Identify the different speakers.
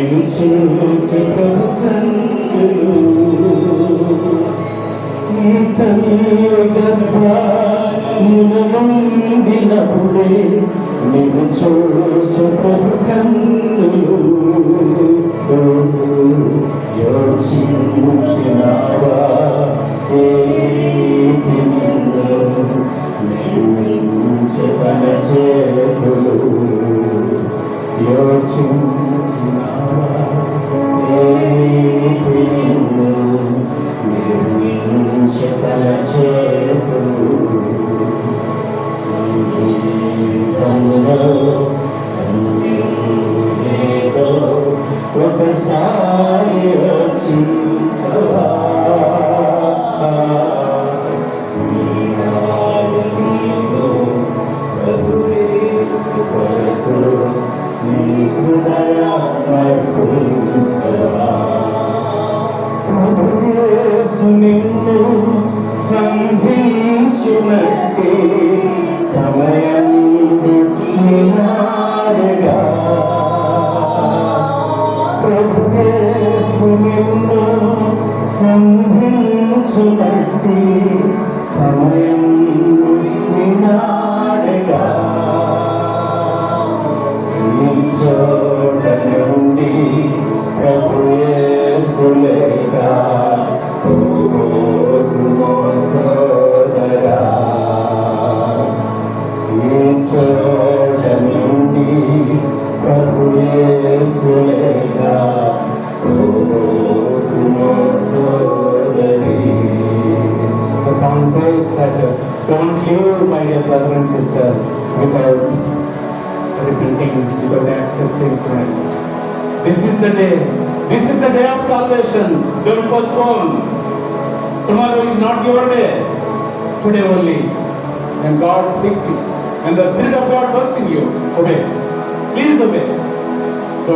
Speaker 1: చూసి ప్రభు కన్నులు గర్భమునందినప్పుడే నిన్ను చూసి ప్రభు కన్నులు యోచించినావా నిన్ను నిర్మించవన చేతులు యోచించినావా నిన్ను నిర్మించవన చేతులు జీవితంలో ఏదో ఒకసారి రచించవా ఈనాడు నీవు ప్రభు యేసు కొరకు నీ హృదయార్పించవా ప్రభు యేసు నిన్ను సంధించినట్టే సమయం నినాడగా ప్రభు యేసు నిన్ను సంధించినట్టే సమయం నినాడగా ఈ చోట నుండి ప్రభు యేసు లేగా సోదరా ఈ చోట నుండి ప్రభు యేసు లేగా సోదరి. The song says that don't live, my dear brother and sister, without repenting, without accepting Christ. This is the day. This is the day of salvation. Don't postpone. Tomorrow is not your day. Today only. When God speaks to you, when the Spirit of God works in you, obey. Please obey.